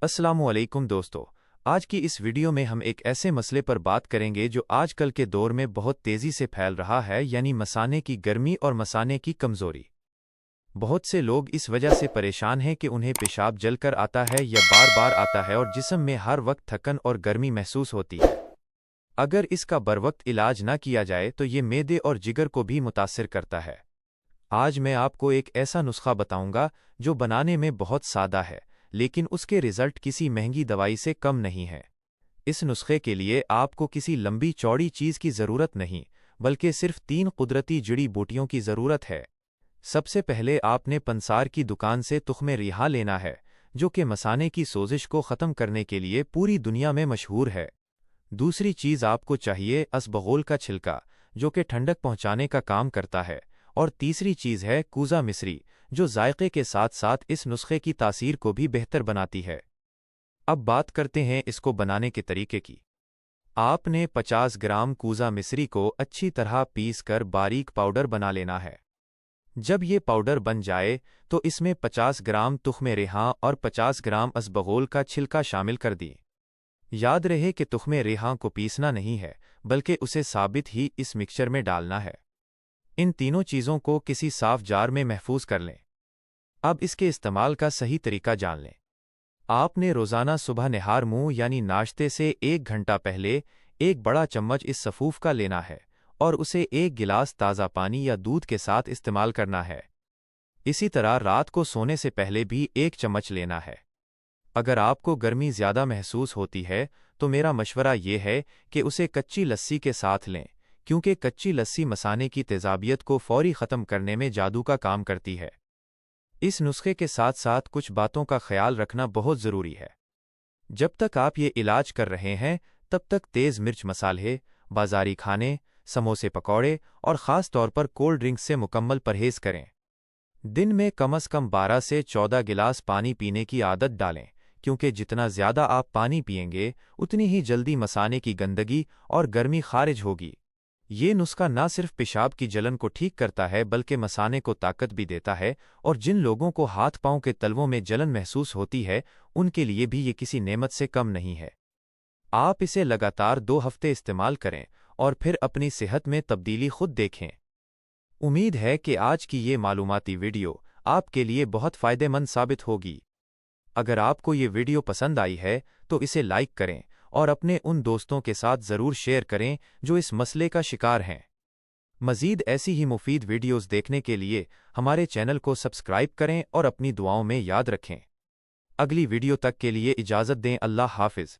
अस्सलामुअलैकुम दोस्तों, आज की इस वीडियो में हम एक ऐसे मसले पर बात करेंगे जो आजकल के दौर में बहुत तेज़ी से फैल रहा है, यानी मसाने की गर्मी और मसाने की कमज़ोरी। बहुत से लोग इस वजह से परेशान हैं कि उन्हें पेशाब जलकर आता है या बार बार आता है और जिस्म में हर वक्त थकन और गर्मी महसूस होती है। अगर इसका बरवक्त इलाज न किया जाए तो ये मैदे और जिगर को भी मुतासिर करता है। आज मैं आपको एक ऐसा नुस्खा बताऊंगा जो बनाने में बहुत सादा है, लेकिन उसके रिजल्ट किसी महंगी दवाई से कम नहीं है। इस नुस्खे के लिए आपको किसी लंबी चौड़ी चीज़ की ज़रूरत नहीं, बल्कि सिर्फ 3 कुदरती जड़ी बूटियों की ज़रूरत है। सबसे पहले आपने पंसार की दुकान से तुख्मे रिहा लेना है, जो कि मसाने की सोजिश को ख़त्म करने के लिए पूरी दुनिया में मशहूर है। दूसरी चीज़ आपको चाहिए असबगोल का छिलका, जो कि ठंडक पहुँचाने का काम करता है। और तीसरी चीज़ है कूज़ा मिस्री, जो जायके के साथ साथ इस नुस्खे की तासीर को भी बेहतर बनाती है। अब बात करते हैं इसको बनाने के तरीके की। आपने 50 ग्राम कूज़ा मिस्री को अच्छी तरह पीस कर बारीक पाउडर बना लेना है। जब ये पाउडर बन जाए तो इसमें 50 ग्राम तुख्मे रेहां और 50 ग्राम असबगोल का छिलका शामिल कर दिए। याद रहे कि तुख्मे रेहां को पीसना नहीं है, बल्कि उसे साबित ही इस मिक्सचर में डालना है। इन तीनों चीज़ों को किसी साफ जार में महफूज कर लें। अब इसके इस्तेमाल का सही तरीका जान लें। आपने रोज़ाना सुबह निहार मुंह यानी नाश्ते से 1 घंटा पहले एक बड़ा चम्मच इस सफ़ूफ का लेना है और उसे 1 गिलास ताज़ा पानी या दूध के साथ इस्तेमाल करना है। इसी तरह रात को सोने से पहले भी 1 चम्मच लेना है। अगर आपको गर्मी ज़्यादा महसूस होती है तो मेरा मशवरा ये है कि उसे कच्ची लस्सी के साथ लें, क्योंकि कच्ची लस्सी मसाने की तेज़ाबियत को फौरी ख़त्म करने में जादू का काम करती है। इस नुस्खे के साथ साथ कुछ बातों का ख्याल रखना बहुत ज़रूरी है। जब तक आप ये इलाज कर रहे हैं तब तक तेज़ मिर्च मसाले, बाज़ारी खाने, समोसे पकौड़े और ख़ास तौर पर कोल्ड ड्रिंक्स से मुकम्मल परहेज़ करें। दिन में कम से कम 12 से 14 गिलास पानी पीने की आदत डालें, क्योंकि जितना ज़्यादा आप पानी पिएंगे उतनी ही जल्दी मसाने की गंदगी और गर्मी खारिज होगी। ये नुस्खा न सिर्फ पेशाब की जलन को ठीक करता है बल्कि मसाने को ताकत भी देता है, और जिन लोगों को हाथ पांव के तलवों में जलन महसूस होती है उनके लिए भी ये किसी नेमत से कम नहीं है। आप इसे लगातार 2 हफ्ते इस्तेमाल करें और फिर अपनी सेहत में तब्दीली खुद देखें। उम्मीद है कि आज की ये मालूमाती वीडियो आपके लिए बहुत फ़ायदेमंद साबित होगी। अगर आपको ये वीडियो पसंद आई है तो इसे लाइक करें और अपने उन दोस्तों के साथ ज़रूर शेयर करें जो इस मसले का शिकार हैं। मज़ीद ऐसी ही मुफीद वीडियोज़ देखने के लिए हमारे चैनल को सब्सक्राइब करें और अपनी दुआओं में याद रखें। अगली वीडियो तक के लिए इजाज़त दें। अल्लाह हाफ़िज़।